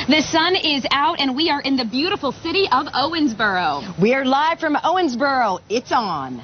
The sun is out and we are in the beautiful city of Owensboro. We are live from Owensboro. It's on.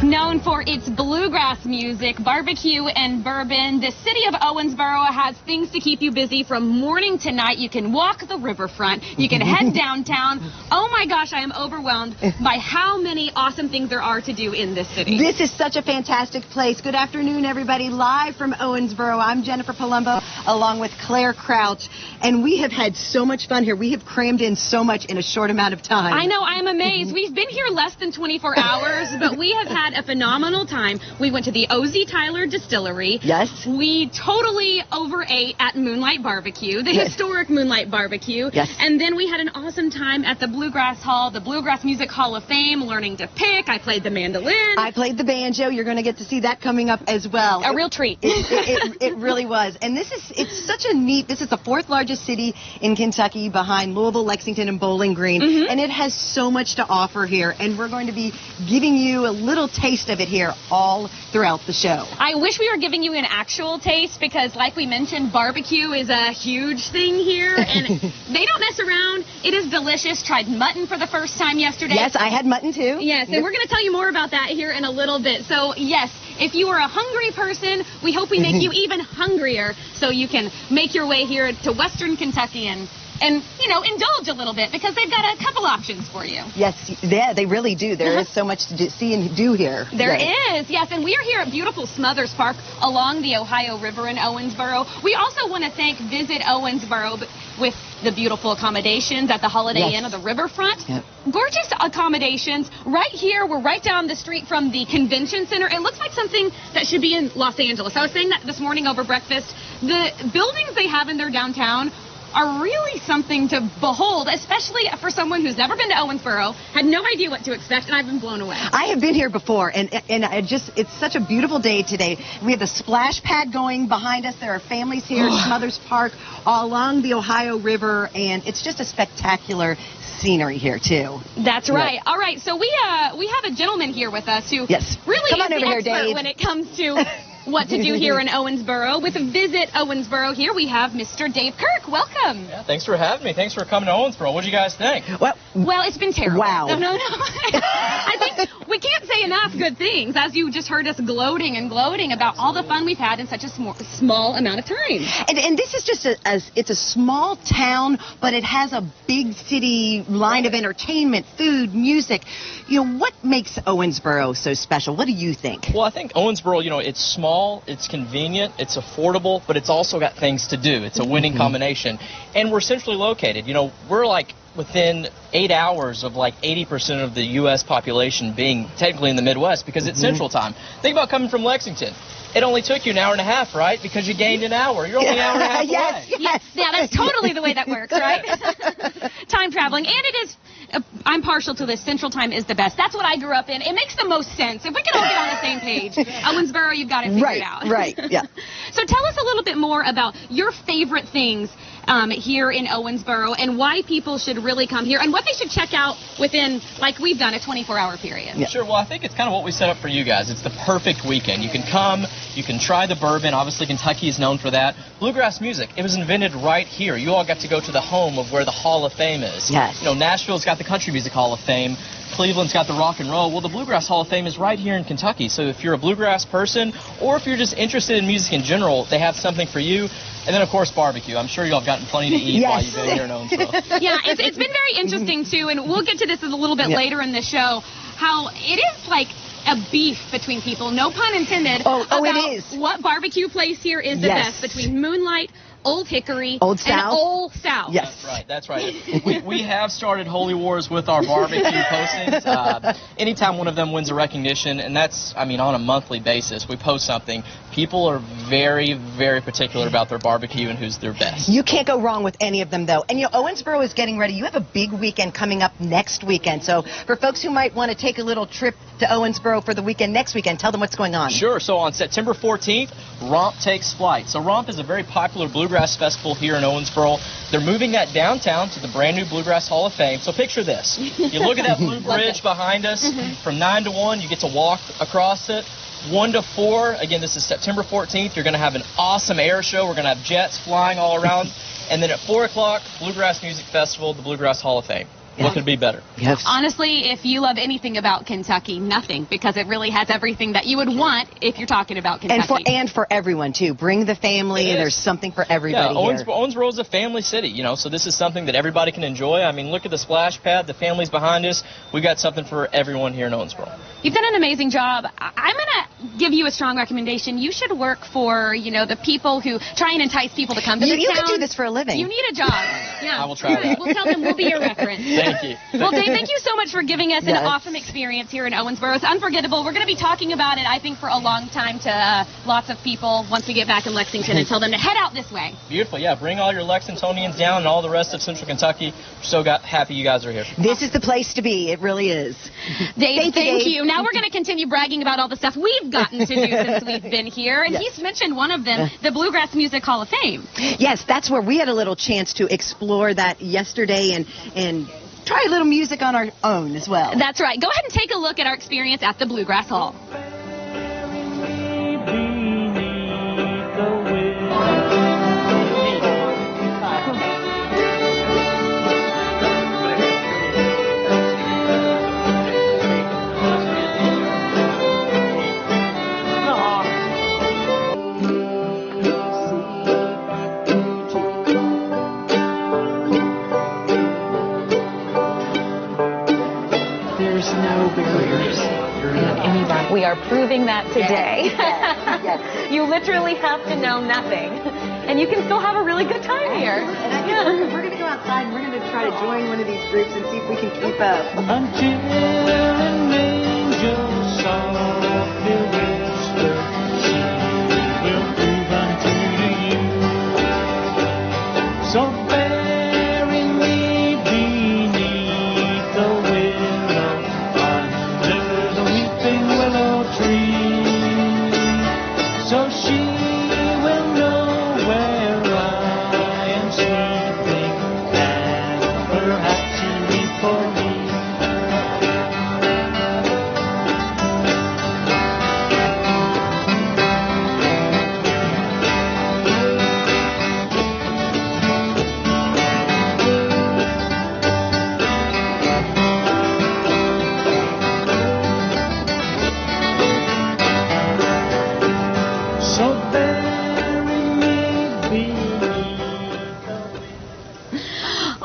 Known for its bluegrass music, barbecue, and bourbon, the city of Owensboro has things to keep you busy from morning to night. You can walk the riverfront. You can head downtown. Oh my gosh, I am overwhelmed by how many awesome things there are to do in this city. This is such a fantastic place. Good afternoon, everybody. Live from Owensboro, I'm Jennifer Palumbo, along with Claire Crouch, and we have had so much fun here. We have crammed in so much in a short amount of time. I know, I'm amazed. We've been here less than 24 hours, but we have had a phenomenal time. We went to the O.Z. Tyler Distillery. Yes. We totally overate at Moonlight Barbecue, the historic Moonlight Barbecue. Yes. And then we had an awesome time at the Bluegrass Hall, the Bluegrass Music Hall of Fame, learning to pick. I played the mandolin. I played the banjo. You're going to get to see that coming up as well. A real treat. It really was. And it's such a neat, this is the fourth largest city in Kentucky behind Louisville, Lexington, and Bowling Green. And it has so much to offer here. And we're going to be giving you a little taste of it here all throughout the show. I wish we were giving you an actual taste because, like we mentioned, barbecue is a huge thing here, and they don't mess around. It is delicious. Tried mutton for the first time yesterday. Yes, I had mutton too. Yes, and we're going to tell you more about that here in a little bit. So, yes, if you are a hungry person, we hope we make you even hungrier so you can make your way here to Western Kentucky and you know, indulge a little bit because they've got a couple options for you. Yes, yeah, they really do. There is so much to see and do here. There is, yes, and we are here at beautiful Smothers Park along the Ohio River in Owensboro. We also want to thank Visit Owensboro with the beautiful accommodations at the Holiday Inn of the riverfront. Yep. Gorgeous accommodations. Right here, we're right down the street from the convention center. It looks like something that should be in Los Angeles. I was saying that this morning over breakfast. The buildings they have in their downtown are really something to behold, especially for someone who's never been to Owensboro, had no idea what to expect, and I've been blown away. I have been here before, and it's such a beautiful day today. We have the splash pad going behind us. There are families here at Smothers Park all along the Ohio River, and it's just a spectacular scenery here too. That's right. All right, so we have a gentleman here with us who really is the expert when it comes to what to do here in Owensboro. With Visit Owensboro here, we have Mr. Dave Kirk. Welcome. Yeah, thanks for having me. Thanks for coming to Owensboro. What do you guys think? Well, it's been terrible. Wow. No. I think we can't say enough good things, as you just heard us gloating about all the fun we've had in such a small amount of time. And this is just it's a small town, but it has a big city line of entertainment, food, music. You know, what makes Owensboro so special? What do you think? Well, I think Owensboro, you know, it's small, it's convenient, it's affordable, but it's also got things to do. It's a winning combination. And we're centrally located. You know, we're like within 8 hours of like 80% of the U.S. population being technically in the Midwest because it's Central Time. Think about coming from Lexington. It only took you an hour and a half, right? Because you gained an hour. You're only an hour and a half away. Yes. Yeah, that's totally the way that works, right? Time traveling. And it is, I'm partial to this. Central Time is the best. That's what I grew up in. It makes the most sense. If we can all get on the same page, Owensboro, you've got it figured out. Right, yeah. So tell us a little bit more about your favorite things here in Owensboro and why people should really come here and what they should check out within, like we've done, a 24-hour period. Yeah. Sure. Well, I think it's kind of what we set up for you guys. It's the perfect weekend. You can come, you can try the bourbon. Obviously, Kentucky is known for that. Bluegrass music, it was invented right here. You all got to go to the home of where the Hall of Fame is. Yes. You know, Nashville's got the Country Music Hall of Fame. Cleveland's got the Rock and Roll. Well, the Bluegrass Hall of Fame is right here in Kentucky. So if you're a bluegrass person or if you're just interested in music in general, they have something for you. And then, of course, barbecue. I'm sure you all have gotten plenty to eat while you've been here in Owensboro. Yeah, it's been very interesting, too, and we'll get to this a little bit later in the show, how it is like a beef between people, no pun intended, about it is. What barbecue place here is the best between Moonlight, Old Hickory, Old South. and Old South. Yes. That's right. We have started holy wars with our barbecue postings. Anytime one of them wins a recognition, and that's, I mean, on a monthly basis, we post something. People are very, very particular about their barbecue and who's their best. You can't go wrong with any of them, though. And, you know, Owensboro is getting ready. You have a big weekend coming up next weekend. So for folks who might want to take a little trip to Owensboro for the weekend next weekend, tell them what's going on. Sure. So on September 14th, Romp takes flight. So Romp is a very popular bluegrass Bluegrass Festival here in Owensboro. They're moving that downtown to the brand new Bluegrass Hall of Fame. So picture this. You look at that blue bridge behind us. From 9 to 1, you get to walk across it. 1 to 4, again, this is September 14th. You're going to have an awesome air show. We're going to have jets flying all around. And then at 4 o'clock, Bluegrass Music Festival, the Bluegrass Hall of Fame. What could be better? Yes. Honestly, if you love anything about Kentucky, nothing, because it really has everything that you would want if you're talking about Kentucky. And for everyone, too. Bring the family, and there's something for everybody here. Owensboro is a family city, you know, so this is something that everybody can enjoy. I mean, look at the splash pad, the family's behind us. We got something for everyone here in Owensboro. You've done an amazing job. I'm going to give you a strong recommendation. You should work for, you know, the people who try and entice people to come to the town. You could do this for a living. You need a job. Yeah. I will try that. We'll tell them we'll be your reference. Thank you. Well, Dave, thank you so much for giving us an awesome experience here in Owensboro. It's unforgettable. We're going to be talking about it, I think, for a long time to lots of people once we get back in Lexington and tell them to head out this way. Beautiful, yeah. Bring all your Lexingtonians down and all the rest of Central Kentucky. We're so happy you guys are here. This is the place to be. It really is. Dave, thank you. Now we're going to continue bragging about all the stuff we've gotten to do since we've been here. And he's mentioned one of them, the Bluegrass Music Hall of Fame. Yes, that's where we had a little chance to explore that yesterday and try a little music on our own as well. That's right. Go ahead and take a look at our experience at the Bluegrass Hall. We are proving that today. Yes. You literally have to know nothing, and you can still have a really good time here. And we're going to go outside and we're going to try to join one of these groups and see if we can keep up. Until an angel softly whisper, she will prove unto you. So bury me beneath the willow, under the weeping willow tree, so she will know where I am sleeping, and perhaps she'll weep for me. So bury me beneath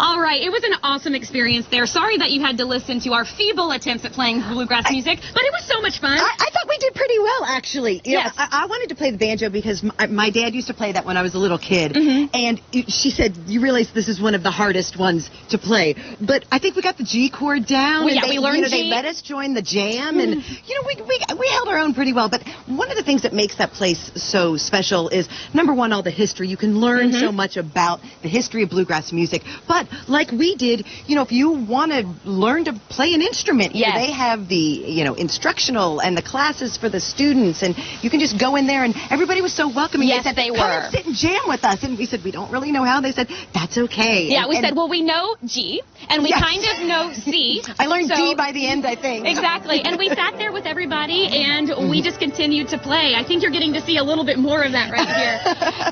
All right, it was an awesome experience there. Sorry that you had to listen to our feeble attempts at playing bluegrass music, but it was so much fun. I thought we did pretty well, actually. You know, Yes. I wanted to play the banjo because my dad used to play that when I was a little kid. And she said, you realize this is one of the hardest ones to play. But I think we got the G chord down. Well, and yeah, we learned they G. let us join the jam. And, you know, we held our own pretty well. But one of the things that makes that place so special is, number one, all the history. You can learn so much about the history of bluegrass music. But like we did, you know, if you want to learn to play an instrument, Yes. they have the, you know, instructional and the classes for the students, and you can just go in there, and everybody was so welcoming. Yes, they said, they come were. and sit and jam with us, and we said, we don't really know how. They said, that's okay. Yeah, we And said, well, we know G, and we Yes. kind of know C. I learned so- D by the end, I think. Exactly, and we sat there with everybody, and we just continued to play. I think you're getting to see a little bit more of that right here.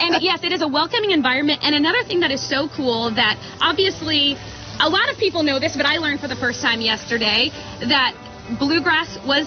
And yes, it is a welcoming environment. And another thing that is so cool that obviously a lot of people know this, but I learned for the first time yesterday that bluegrass was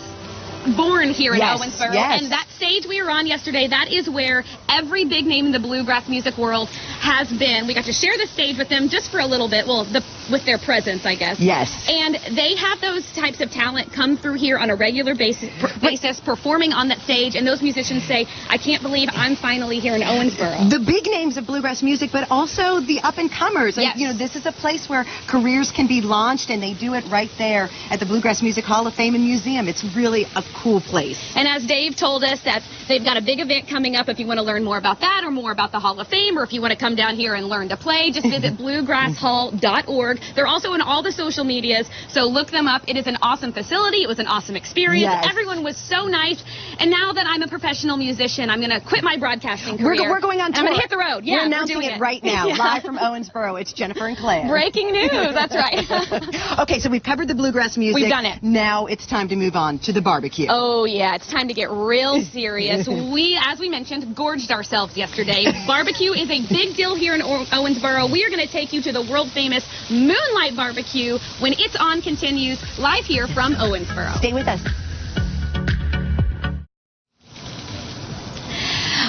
born here in Yes, Owensboro. yes. And that stage we were on yesterday, that is where every big name in the bluegrass music world has been. We got to share the stage with them just for a little bit, well, with their presence, I guess. Yes. And they have those types of talent come through here on a regular basis performing on that stage, and those musicians say, I can't believe I'm finally here in Owensboro. The big names of bluegrass music, but also the up-and-comers. Yes. You know, this is a place where careers can be launched, and they do it right there at the Bluegrass Music Hall of Fame and Museum. It's really a cool place. And as Dave told us, that they've got a big event coming up. If you want to learn more about that or more about the Hall of Fame, or if you want to come down here and learn to play, just visit bluegrasshall.org. Facebook. They're also in all the social medias, so look them up. It is an awesome facility. It was an awesome experience. Yes. Everyone was so nice. And now that I'm a professional musician, I'm going to quit my broadcasting career. We're going on tour. I'm going to hit the road. Yeah, we're announcing it right now, Yeah. live from Owensboro. It's Jennifer and Claire. Breaking news. That's right. Okay, so we've covered the bluegrass music. We've done it. Now it's time to move on to the barbecue. Oh, yeah. It's time to get real serious. We, as we mentioned, gorged ourselves yesterday. Barbecue is a big deal here in Owensboro. We are going to take you to the world-famous Moonlight Barbecue when It's On continues live here from Owensboro. Stay with us.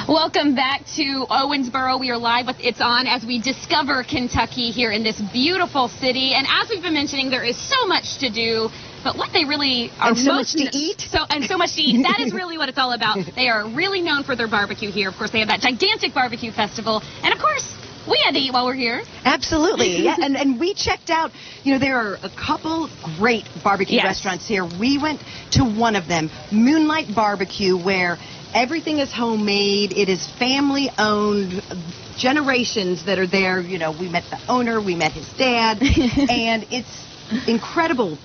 Welcome back to Owensboro. We are live with It's On as we discover Kentucky here in this beautiful city. And as we've been mentioning, there is so much to do. But what they really are and so much to eat. So much to eat. That is really what it's all about. They are really known for their barbecue here. Of course, they have that gigantic barbecue festival. And of course, we had to eat while we're here. Absolutely. Yeah, and we checked out, you know, there are a couple great barbecue restaurants here. We went to one of them, Moonlight Barbecue, where everything is homemade. It is family-owned, generations that are there. You know, we met the owner, we met his dad, and it's incredible.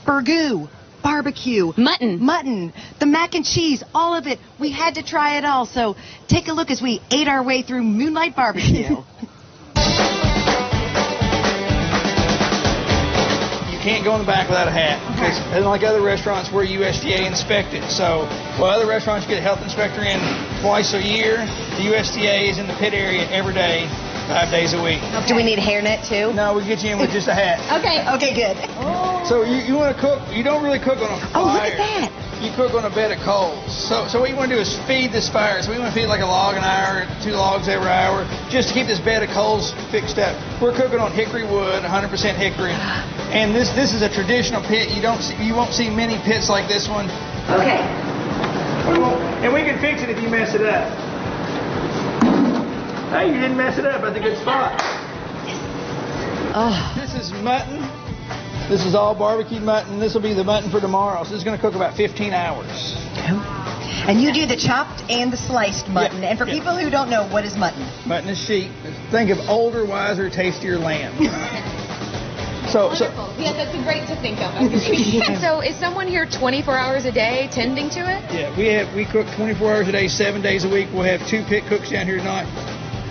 Burgoo, barbecue, mutton, the mac and cheese, all of it. We had to try it all. So take a look as we ate our way through Moonlight Barbecue. Can't go in the back without a hat. Because unlike other restaurants, we're USDA inspected. So while other restaurants get a health inspector in twice a year, the USDA is in the pit area every day, 5 days a week. Do we need a hairnet too? No, we get you in with just a hat. Okay, good. So you want to cook, you don't really cook on a fire. Oh, look at that. You cook on a bed of coals. So what you want to do is feed this fire. So we want to feed like a log an hour, 2 logs every hour, just to keep this bed of coals fixed up. We're cooking on hickory wood, 100% hickory. And this is a traditional pit. You won't see many pits like this one. Okay. And we can fix it if you mess it up. Hey, you didn't mess it up. That's a good spot. Oh. This is mutton. This is all barbecued mutton. This will be the mutton for tomorrow. So this is going to cook about 15 hours. And you do the chopped and the sliced mutton. Yeah. And for people who don't know, what is mutton? Mutton is sheep. Think of older, wiser, tastier lamb. Yes, that's great to think of. So is someone here 24 hours a day tending to it? Yeah, we cook 24 hours a day, 7 days a week. We'll have 2 pit cooks down here tonight.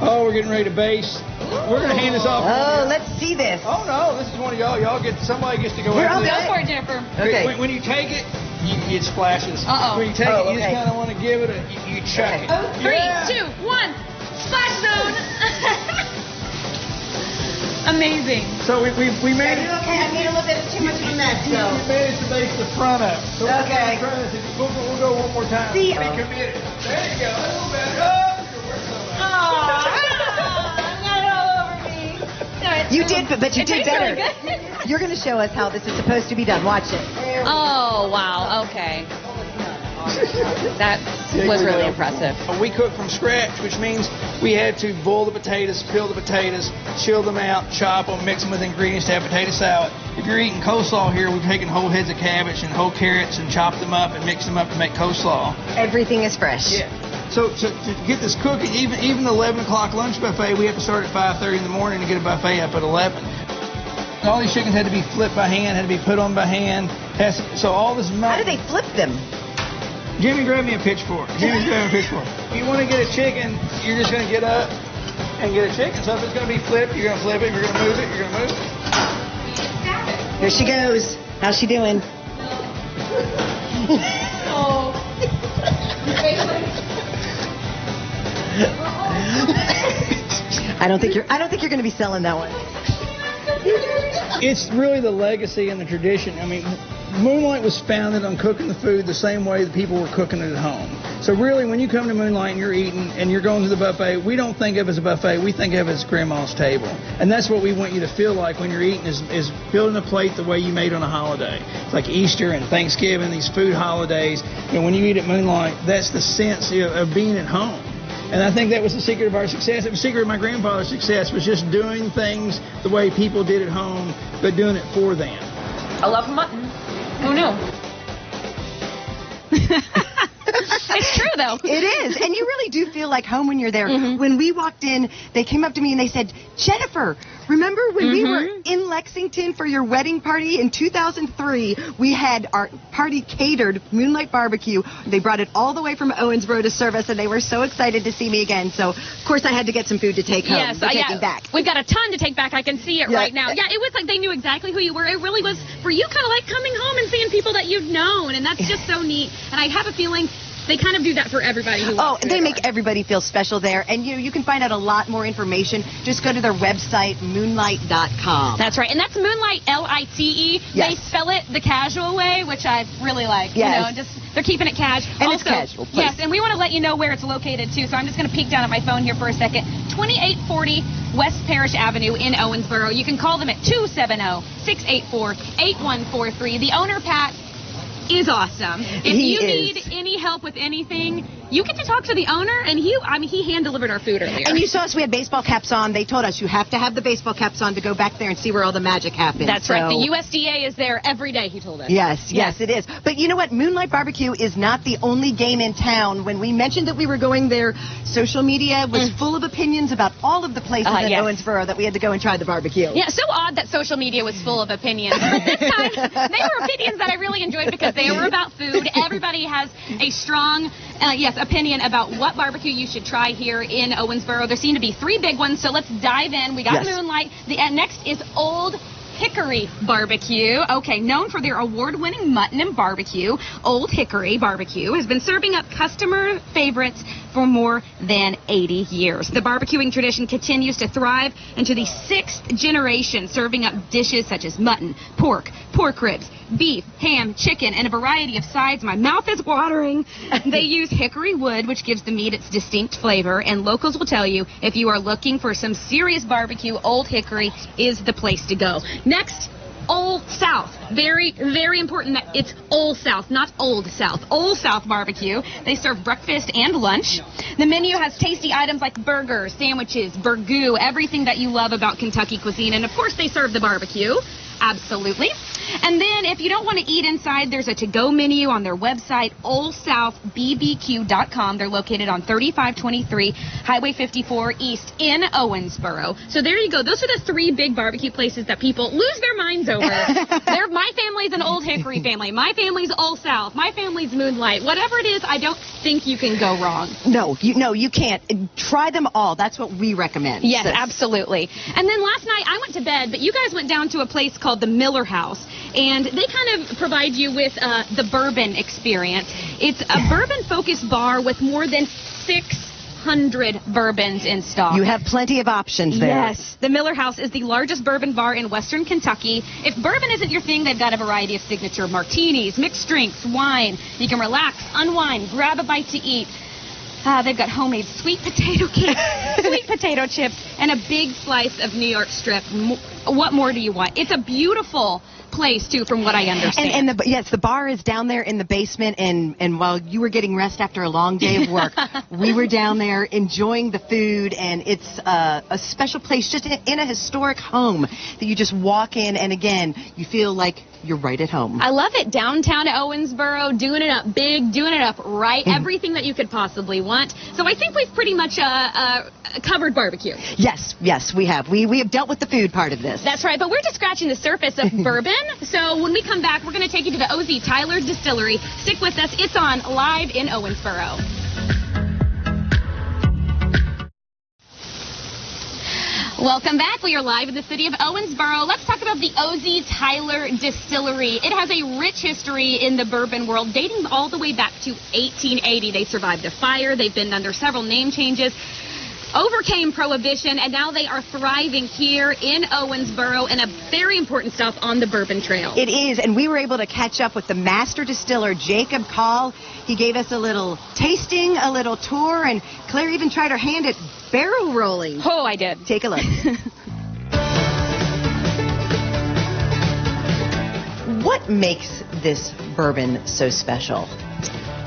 Oh, we're getting ready to base. We're going to hand this off. Oh, let's see this. Oh, no, this is one of y'all. Somebody gets to go after this. Go for it, Jennifer. Okay. When you take it, it splashes. When you take it, you just kind of want to give it you chuck it. 3, 2, 1, splash zone. Amazing. So we managed. Okay, I made a little bit too much of a mess, We managed to base the front up. So Okay. We'll go one more time. See? Be committed. There you go. A little better. You did, but you It did tastes better. really good. You're going to show us how this is supposed to be done. Watch it. Oh, wow. Okay. That was really impressive. We cook from scratch, which means we had to boil the potatoes, peel the potatoes, chill them out, chop them, mix them with ingredients to have potato salad. If you're eating coleslaw here, we've taken whole heads of cabbage and whole carrots and chopped them up and mixed them up to make coleslaw. Everything is fresh. Yeah. So to get this cooking, even the 11 o'clock lunch buffet, we have to start at 5:30 in the morning to get a buffet up at 11. All these chickens had to be flipped by hand, had to be put on by hand. So all this How do they flip them? Jimmy, grab me a pitchfork. Jimmy's grabbing a pitchfork. If you want to get a chicken, you're just going to get up and get a chicken. So if it's going to be flipped, you're going to flip it. If you're going to move it, you're going to move it. Here she goes. How's she doing? I don't think you're going to be selling that one. It's really the legacy and the tradition. I mean, Moonlight was founded on cooking the food the same way that people were cooking it at home. So really, when you come to Moonlight and you're eating and you're going to the buffet, we don't think of it as a buffet. We think of it as grandma's table. And that's what we want you to feel like when you're eating is building a plate the way you made on a holiday. It's like Easter and Thanksgiving, these food holidays. You know, when you eat at Moonlight, that's the sense of being at home. And I think that was the secret of our success. It was the secret of my grandfather's success, was just doing things the way people did at home, but doing it for them. I love mutton. Who knew? It's true, though. It is. And you really do feel like home when you're there. When we walked in, they came up to me and they said, Jennifer, remember when we were in Lexington for your wedding party in 2003? We had our party catered, Moonlight Barbecue. They brought it all the way from Owensboro to serve us, and they were so excited to see me again. So, of course, I had to get some food to take home. Yes, taking back. We've got a ton to take back. I can see it right now. Yeah, it was like they knew exactly who you were. It really was, for you, kind of like coming home and seeing people that you've known, and that's just so neat. And I have a feeling they kind of do that for everybody who walks through they the make door. everybody feel special there. And you can find out a lot more information. Just go to their website, moonlight.com. That's right. And that's Moonlight, L-I-T-E. Yes. They spell it the casual way, which I really like. Yes. You know, they're keeping it cash. And also, it's casual. Please. Yes, and we want to let you know where it's located, too. So I'm just going to peek down at my phone here for a second. 2840 West Parish Avenue in Owensboro. You can call them at 270-684-8143. The owner, Pat, is awesome. If you need any help with anything, you get to talk to the owner, and he hand-delivered our food earlier. And you saw us, we had baseball caps on. They told us you have to have the baseball caps on to go back there and see where all the magic happens. That's right. The USDA is there every day, he told us. Yes, it is. But you know what? Moonlight Barbecue is not the only game in town. When we mentioned that we were going there, social media was full of opinions about all of the places in Owensboro that we had to go and try the barbecue. Yeah, so odd that social media was full of opinions. But this time, they were opinions that I really enjoyed because they were about food. Everybody has a strong, opinion about what barbecue you should try here in Owensboro. There seem to be 3 big ones, so let's dive in. We got Moonlight. The next is Old Hickory Barbecue. Okay, known for their award-winning mutton and barbecue, Old Hickory Barbecue has been serving up customer favorites for more than 80 years. The barbecuing tradition continues to thrive into the 6th generation, serving up dishes such as mutton, pork ribs, beef, ham, chicken, and a variety of sides. My mouth is watering. They use hickory wood, which gives the meat its distinct flavor, and locals will tell you if you are looking for some serious barbecue, Old Hickory is the place to go. Next, Old South. Very, very important that it's Old South, not Old South. Old South Barbecue. They serve breakfast and lunch. The menu has tasty items like burgers, sandwiches, burgoo, everything that you love about Kentucky cuisine. And, of course, they serve the barbecue. Absolutely. And then if you don't want to eat inside, there's a to-go menu on their website, oldsouthbbq.com. They're located on 3523 Highway 54 East in Owensboro. So there you go. Those are the 3 big barbecue places that people lose their minds over. My family's an Old Hickory family. My family's Old South. My family's Moonlight. Whatever it is, I don't think you can go wrong. No, you can't. Try them all. That's what we recommend. Yes, absolutely. And then last night I went to bed, but you guys went down to a place called the Miller House, and they kind of provide you with the bourbon experience. It's a bourbon-focused bar with more than 600 bourbons in stock. You have plenty of options there. Yes. The Miller House is the largest bourbon bar in western Kentucky. If bourbon isn't your thing, they've got a variety of signature martinis, mixed drinks, wine. You can relax, unwind, grab a bite to eat. They've got homemade sweet potato cake, sweet potato chips, and a big slice of New York strip. What more do you want? It's a beautiful place, too, from what I understand. And the bar is down there in the basement, and while you were getting rest after a long day of work, we were down there enjoying the food, and it's a special place just in a historic home that you just walk in, and again, you feel like you're right at home. I love it. Downtown Owensboro, doing it up big, doing it up right, everything that you could possibly want. So I think we've pretty much covered barbecue. Yes, we have. We have dealt with the food part of this. That's right, but we're just scratching the surface of bourbon. So when we come back, we're going to take you to the OZ Tyler Distillery. Stick with us. It's on live in Owensboro. Welcome back. We are live in the city of Owensboro. Let's talk about the OZ Tyler Distillery. It has a rich history in the bourbon world, dating all the way back to 1880. They survived a fire. They've been under several name changes, overcame Prohibition, and now they are thriving here in Owensboro, and a very important stop on the Bourbon Trail. It is, and we were able to catch up with the master distiller, Jacob Call. He gave us a little tasting, a little tour, and Claire even tried her hand at barrel rolling. Oh, I did. Take a look. What makes this bourbon so special?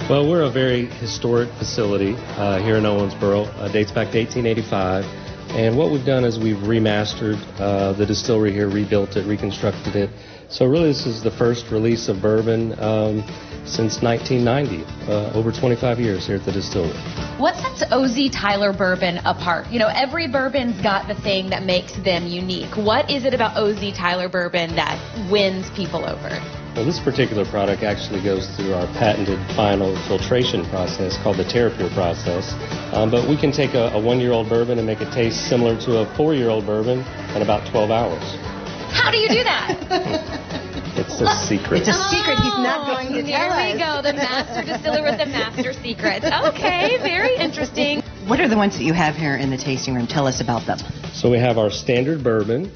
Well, we're a very historic facility here in Owensboro. Dates back to 1885. And what we've done is we've remastered the distillery here, rebuilt it, reconstructed it. So really this is the first release of bourbon since 1990, over 25 years here at the distillery. What sets OZ Tyler bourbon apart? You know, every bourbon's got the thing that makes them unique. What is it about OZ Tyler bourbon that wins people over? Well, this particular product actually goes through our patented final filtration process called the TerraPure process. But we can take a 1-year-old bourbon and make it taste similar to a 4-year-old bourbon in about 12 hours. How do you do that? It's a secret. It's a secret he's not going to tell us. Here we go, the master distiller with the master secrets. Okay, very interesting. What are the ones that you have here in the tasting room? Tell us about them. So we have our standard bourbon.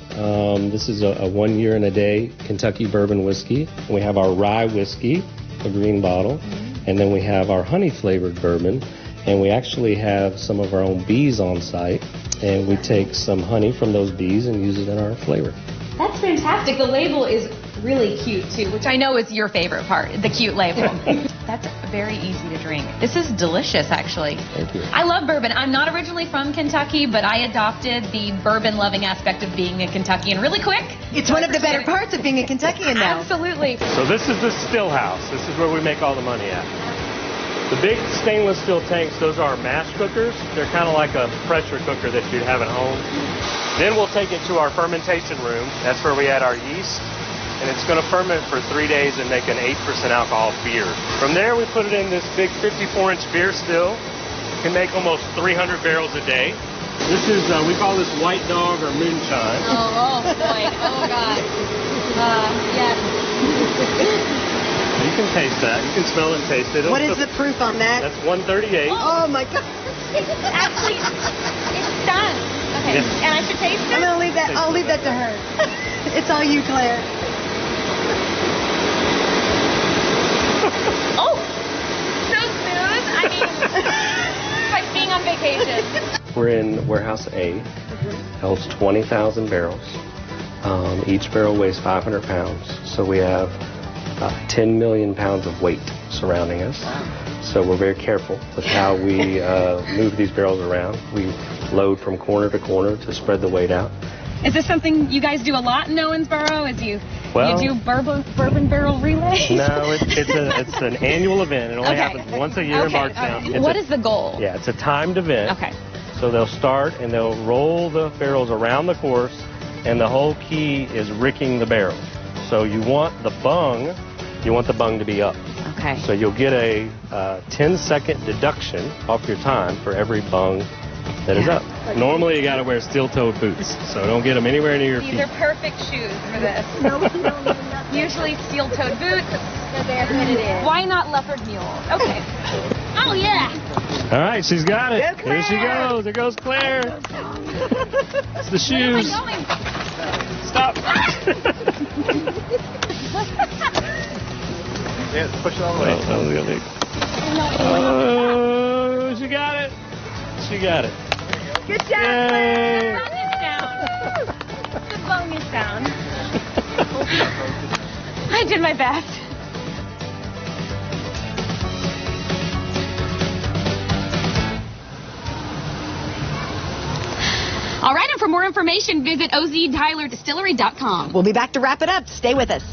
This is a 1 year and a day Kentucky bourbon whiskey. And we have our rye whiskey, a green bottle. And then we have our honey flavored bourbon. And we actually have some of our own bees on site. And we take some honey from those bees and use it in our flavor. That's fantastic. The label is really cute too, which I know is your favorite part, the cute label. That's very easy to drink. This is delicious, actually. Thank you. I love bourbon. I'm not originally from Kentucky, but I adopted the bourbon-loving aspect of being a Kentuckian really quick. It's one of the better parts of being a Kentuckian now. Absolutely. So this is the still house. This is where we make all the money at. The big stainless steel tanks, those are mash cookers. They're kind of like a pressure cooker that you'd have at home. Then we'll take it to our fermentation room. That's where we add our yeast. And it's going to ferment for 3 days and make an 8% alcohol beer. From there, we put it in this big 54-inch beer still. It can make almost 300 barrels a day. This is, we call this white dog or moonshine. Oh boy. Oh, God. Yes. You can taste that. You can smell and taste it. What is the proof on that? That's 138. Oh, my God. Actually, it's done. Okay. Yeah. And I should taste it? I'm going to leave that. I'll leave that to her. It's all you, Claire. Oh, so smooth. I mean, it's like being on vacation. We're in Warehouse A. Holds 20,000 barrels. Each barrel weighs 500 pounds. So we have 10 million pounds of weight surrounding us. So we're very careful with how we move these barrels around. We load from corner to corner to spread the weight out. Is this something you guys do a lot in Owensboro? You Well, do bourbon barrel relays? No, it's an annual event. It only happens once a year in Bardstown. What is the goal? Yeah, it's a timed event. Okay. So they'll start and they'll roll the barrels around the course, and the whole key is ricking the barrels. So you want the bung to be up. Okay. So you'll get a 10-second deduction off your time for every bung that is up. Normally you got to wear steel-toed boots, so don't get them anywhere near your feet. These are perfect shoes for this. Usually steel-toed boots. Why not leopard mules? Okay. Oh, yeah. All right, she's got it. Here she goes. There goes Claire. It's the shoes. Where am I going? Stop. Yeah, push it all the way. Oh, she got it. She got it. Good job, Claire. The bung is down. I did my best. All right, and for more information, visit oztylerdistillery.com. We'll be back to wrap it up. Stay with us.